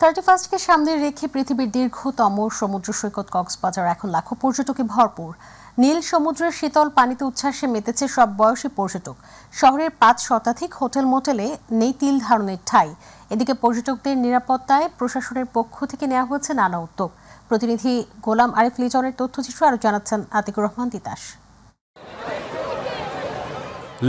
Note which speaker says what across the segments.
Speaker 1: 31কে সামনে রেখে পৃথিবীর দীর্ঘতম সমুদ্র সৈকত কক্সবাজার এখন লাখো পর্যটকে ভরপুর। নীল সমুদ্রের শীতল পানিতে উচ্ছ্বাসে মেতেছে সব বয়সী পর্যটক। শহরের 5 শতাধিক হোটেল মোটেলে নেই তিল ধারণের ঠাঁই। এদিকে পর্যটকদের নিরাপত্তায় প্রশাসনের পক্ষ থেকে নেওয়া হয়েছে নানা উদ্যোগ। প্রতিনিধি গোলাম আরিফ লিজনের তথ্যচিত্র আরো জানাচ্ছেন আতিকুর রহমান তিতাস।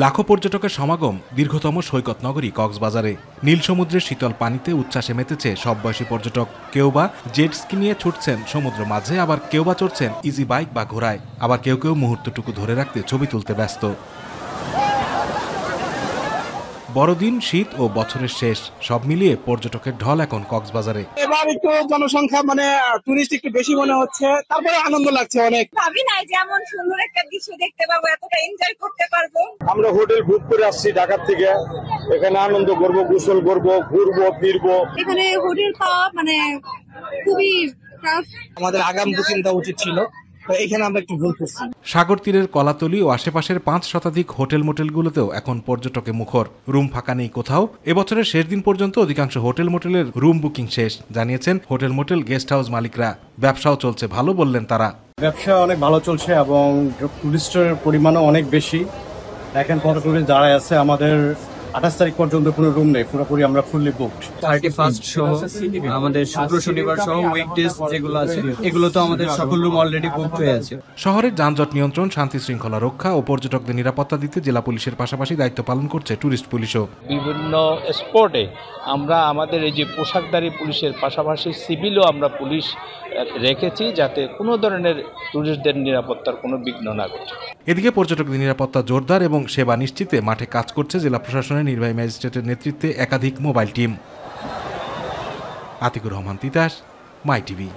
Speaker 2: লাখো পর্যটকের সমাগম দীর্ঘতম সৈকত নগরী কক্সবাজারে। নীল সমুদ্রের শীতল পানিতে উচ্ছ্বাসে মেতেছে সব বয়সী পর্যটক। কেউ বা জেট স্কি নিয়ে ছুটছেন সমুদ্র মাঝে, আবার কেউ বা চড়ছেন ইজি বাইক বা ঘোড়ায়, আবার কেউ কেউ মুহূর্তটুকু ধরে রাখতে ছবি তুলতে ব্যস্ত। বড়দিন, শীত ও বছরের শেষ সব মিলিয়ে পর্যটকের ঢল এখন কক্সবাজারে।
Speaker 3: এবার একটু জনসংখ্যা টুরিস্ট একটু বেশি মনে হচ্ছে, তারপরে আনন্দ লাগছে অনেক।
Speaker 4: ভাবি নাই যে এমন সুন্দর একটা দৃশ্য দেখতে পাবো, এতটা এনজয় করতে পারবো।
Speaker 5: আমরা হোটেল বুক করে আসছি ঢাকা থেকে, এখানে আনন্দ করবো, গোসল করবো, ঘুরবো ফিরবো।
Speaker 4: এখানে হোটেল পাওয়া খুবই টাফ।
Speaker 3: আমাদের আগাম বুকিং দেওয়া উচিত ছিল, এখানে আমরা একটু ভুল করছি।
Speaker 2: সাগর তীরের কলাতলি ও আশেপাশের 5 শতাধিক হোটেল মোটেলগুলোতেও এখন পর্যটকে মুখর। রুম ফাঁকা নেই কোথাও। এবছরের শেষ দিন পর্যন্ত অধিকাংশ হোটেল মোটেলের রুম বুকিং শেষ, জানিয়েছেন হোটেল মোটেল গেস্ট হাউস মালিকরা। ব্যবসাও চলছে ভালো বললেন তারা।
Speaker 6: ব্যবসা অনেক ভালো চলছে এবং টুরিস্টের পরিমাণও অনেক বেশি। এখন কত টুরিস্ট দাঁড়ায় আছে, আমাদের 28 তারিখ পর্যন্ত কোনো রুম নেই, পুরোপুরি আমরা ফুললি বুকড।
Speaker 7: 31 সহ আমাদের শুক্র শনিবার সহ উইকডেজ যেগুলো আছে এগুলো তো আমাদের সকল রুম অলরেডি বুকড হয়ে আছে।
Speaker 2: শহরের যানজট নিয়ন্ত্রণ, শান্তি শৃঙ্খলা রক্ষা ও পর্যটকদের নিরাপত্তা দিতে জেলা পুলিশের পাশাপাশি দায়িত্ব পালন করছে টুরিস্ট পুলিশও।
Speaker 8: বিভিন্ন স্পটে আমরা আমাদের এই যে পোশাকধারী পুলিশের পাশাপাশি সিভিলও আমরা পুলিশ রেখেছি, যাতে কোনো ধরনের টুরিস্টদের নিরাপত্তার কোনো বিঘ্ন না ঘটে।
Speaker 2: এদিকে পর্যটকদের নিরাপত্তা জোরদার এবং সেবা নিশ্চিতে মাঠে কাজ করছে জেলা প্রশাসনের নির্বাহী ম্যাজিস্ট্রেটের নেতৃত্বে একাধিক মোবাইল টিম। আতিকুর রহমান তিতাস, মাই টিভি।